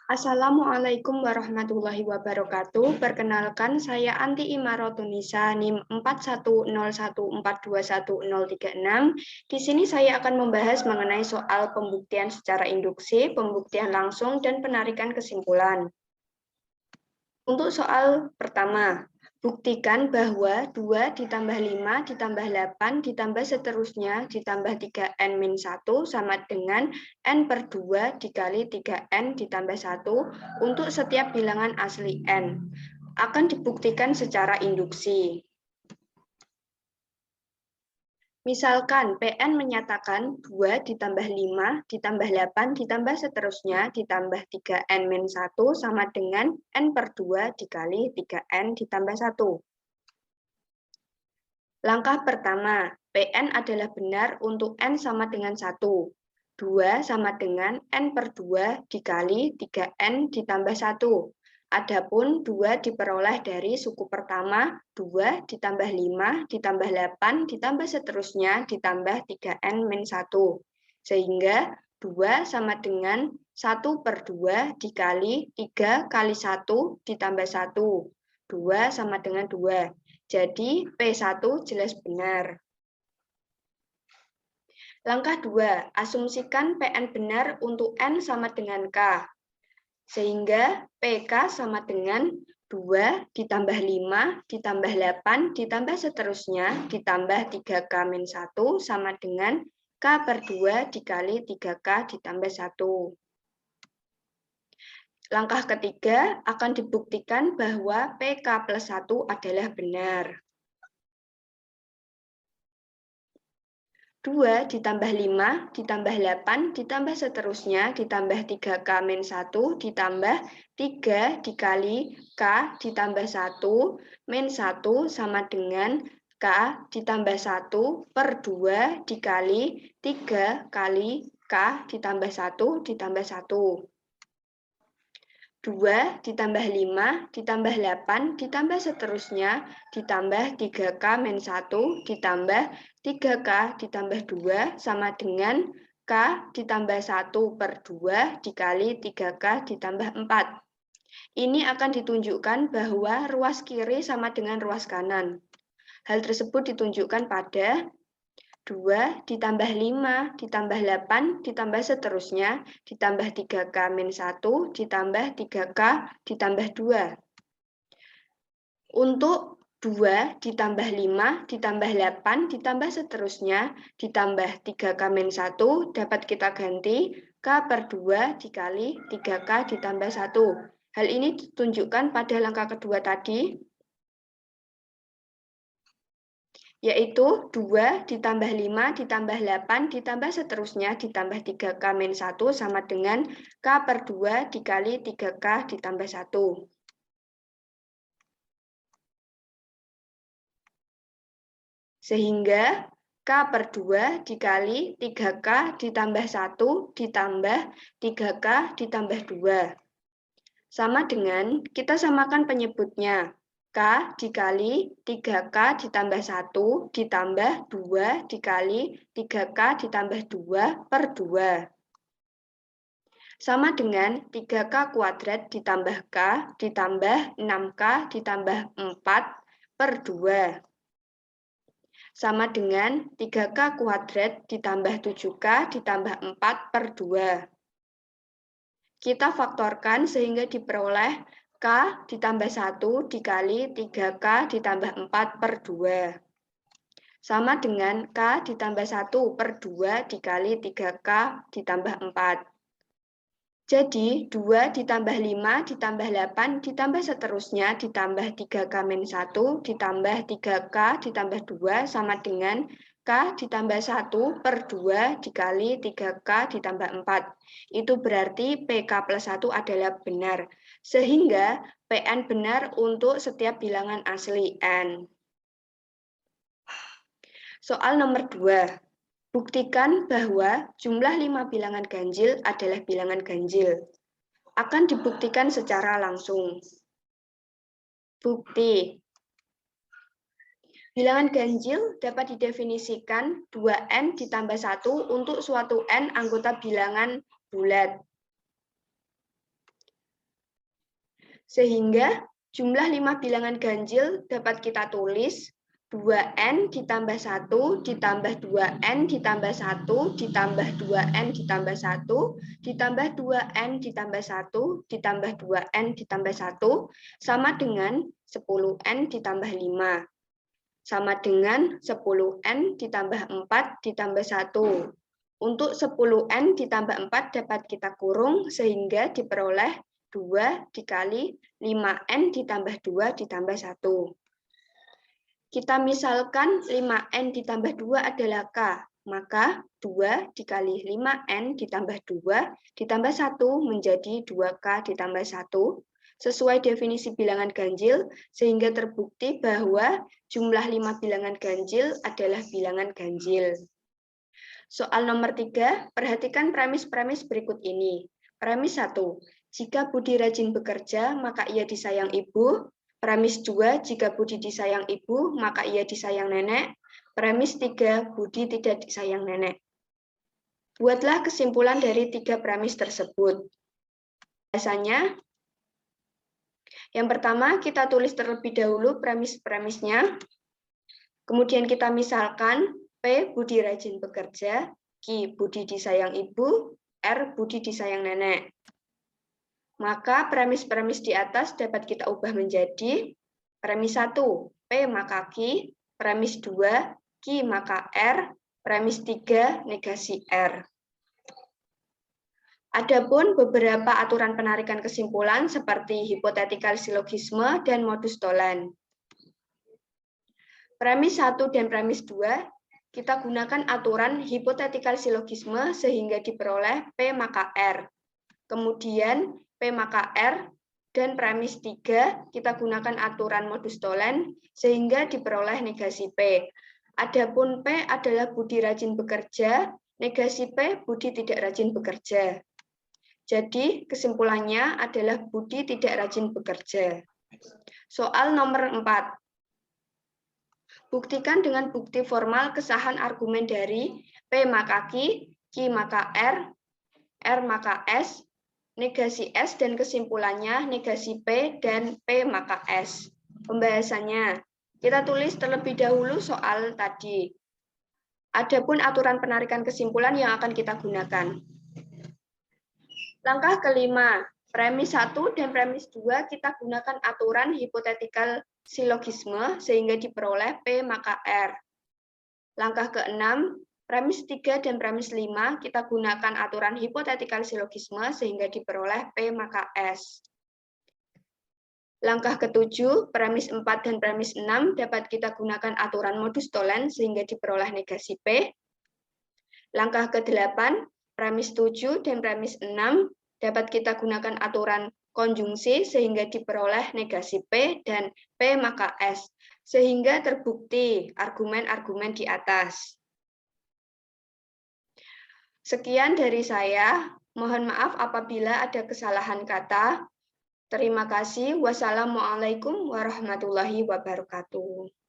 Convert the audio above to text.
Assalamualaikum warahmatullahi wabarakatuh. Perkenalkan, saya Anti Imarotunisa NIM 4101421036. Di sini saya akan membahas mengenai soal pembuktian secara induksi, pembuktian langsung, dan penarikan kesimpulan. Untuk soal pertama, buktikan bahwa 2 ditambah 5 ditambah 8 ditambah seterusnya ditambah 3n-1 sama dengan n per 2 dikali 3n ditambah 1 untuk setiap bilangan asli n. Akan dibuktikan secara induksi. Misalkan PN menyatakan 2 ditambah 5 ditambah 8 ditambah seterusnya ditambah 3n-1 sama dengan n per 2 dikali 3n ditambah 1. Langkah pertama, PN adalah benar untuk n sama dengan 1. 2 sama dengan n per 2 dikali 3n ditambah 1. Adapun 2 diperoleh dari suku pertama, 2 ditambah 5 ditambah 8 ditambah seterusnya ditambah 3n-1. Sehingga 2 sama dengan 1 per 2 dikali 3 kali 1 ditambah 1. 2 sama dengan 2. Jadi P1 jelas benar. Langkah 2, asumsikan PN benar untuk n sama dengan K. Sehingga PK sama dengan 2 ditambah 5 ditambah 8 ditambah seterusnya ditambah 3K-1 sama dengan K per 2 dikali 3K ditambah 1. Langkah ketiga akan dibuktikan bahwa PK plus 1 adalah benar. 2 ditambah 5 ditambah 8 ditambah seterusnya ditambah 3K-1 ditambah 3 dikali K ditambah 1 min 1 sama dengan K ditambah 1 per 2 dikali 3 kali K ditambah 1 ditambah 1. 2 ditambah 5 ditambah 8 ditambah seterusnya ditambah 3K-1 ditambah 3K ditambah 2 sama dengan K ditambah 1 per 2 dikali 3K ditambah 4. Ini akan ditunjukkan bahwa ruas kiri sama dengan ruas kanan. Hal tersebut ditunjukkan pada 2 ditambah 5 ditambah 8 ditambah seterusnya ditambah 3K-1 ditambah 3K ditambah 2. Untuk 2 ditambah 5 ditambah 8 ditambah seterusnya ditambah 3K-1 dapat kita ganti K per 2 dikali 3K ditambah 1. Hal ini ditunjukkan pada langkah kedua tadi, yaitu 2 ditambah 5 ditambah 8 ditambah seterusnya ditambah 3K-1 sama dengan K per 2 dikali 3K ditambah 1. Sehingga K per 2 dikali 3K ditambah 1 ditambah 3K ditambah 2. Sama dengan, kita samakan penyebutnya. K dikali 3K ditambah 1 ditambah 2 dikali 3K ditambah 2 per 2. Sama dengan 3K kuadrat ditambah K ditambah 6K ditambah 4 per 2. Sama dengan 3K kuadrat ditambah 7K ditambah 4 per 2. Kita faktorkan sehingga diperoleh K ditambah 1 dikali 3K ditambah 4 per 2. Sama dengan K ditambah 1 per 2 dikali 3K ditambah 4. Jadi 2 ditambah 5 ditambah 8 ditambah seterusnya ditambah 3K-1 ditambah 3K ditambah 2 sama dengan K ditambah 1 per 2 dikali 3K ditambah 4. Itu berarti PK plus 1 adalah benar. Sehingga PN benar untuk setiap bilangan asli N. Soal nomor 2. Buktikan bahwa jumlah 5 bilangan ganjil adalah bilangan ganjil. Akan dibuktikan secara langsung. Bukti. Bilangan ganjil dapat didefinisikan 2n ditambah 1 untuk suatu n anggota bilangan bulat. Sehingga jumlah 5 bilangan ganjil dapat kita tulis 2n ditambah 1 ditambah 2n ditambah 1 ditambah 2n ditambah 1 ditambah 2n ditambah 1 ditambah 2n ditambah 1 sama dengan 10n ditambah 5. Sama dengan 10n ditambah 4 ditambah 1. Untuk 10n ditambah 4 dapat kita kurung sehingga diperoleh 2 dikali 5n ditambah 2 ditambah 1. Kita misalkan 5n ditambah 2 adalah K, maka 2 dikali 5n ditambah 2 ditambah 1 menjadi 2K ditambah 1, sesuai definisi bilangan ganjil, sehingga terbukti bahwa jumlah 5 bilangan ganjil adalah bilangan ganjil. Soal nomor 3, perhatikan premis-premis berikut ini. Premis 1, jika Budi rajin bekerja, maka ia disayang ibu. Premis 2, jika Budi disayang ibu, maka ia disayang nenek. Premis 3, Budi tidak disayang nenek. Buatlah kesimpulan dari 3 premis tersebut. Biasanya, yang pertama kita tulis terlebih dahulu premis-premisnya. Kemudian kita misalkan P, Budi rajin bekerja, Q, Budi disayang ibu, R, Budi disayang nenek. Maka premis-premis di atas dapat kita ubah menjadi premis 1, P maka Q, premis 2, Q maka R, premis 3, negasi R. Adapun beberapa aturan penarikan kesimpulan seperti hipotetikal silogisme dan modus tollens. Premis 1 dan premis 2, kita gunakan aturan hipotetikal silogisme sehingga diperoleh P maka R. Kemudian P maka R, dan premis 3 kita gunakan aturan modus tollens sehingga diperoleh negasi P. Adapun P adalah Budi rajin bekerja, negasi P Budi tidak rajin bekerja. Jadi kesimpulannya adalah Budi tidak rajin bekerja. Soal nomor 4. Buktikan dengan bukti formal kesahan argumen dari P maka Q, Q maka R, R maka S, negasi S, dan kesimpulannya negasi P dan P maka S. Pembahasannya, kita tulis terlebih dahulu soal tadi. Adapun aturan penarikan kesimpulan yang akan kita gunakan. Langkah kelima, premis 1 dan premis 2 kita gunakan aturan hipotetikal silogisme sehingga diperoleh P maka R. Langkah keenam, premis 3 dan premis 5 kita gunakan aturan hipotetikal silogisme sehingga diperoleh P maka S. Langkah ketujuh, premis 4 dan premis 6 dapat kita gunakan aturan modus tollens sehingga diperoleh negasi P. Langkah ke-8, premis 7 dan premis 6 dapat kita gunakan aturan konjungsi sehingga diperoleh negasi P dan P maka S, sehingga terbukti argumen-argumen di atas. Sekian dari saya, mohon maaf apabila ada kesalahan kata. Terima kasih. Wassalamualaikum warahmatullahi wabarakatuh.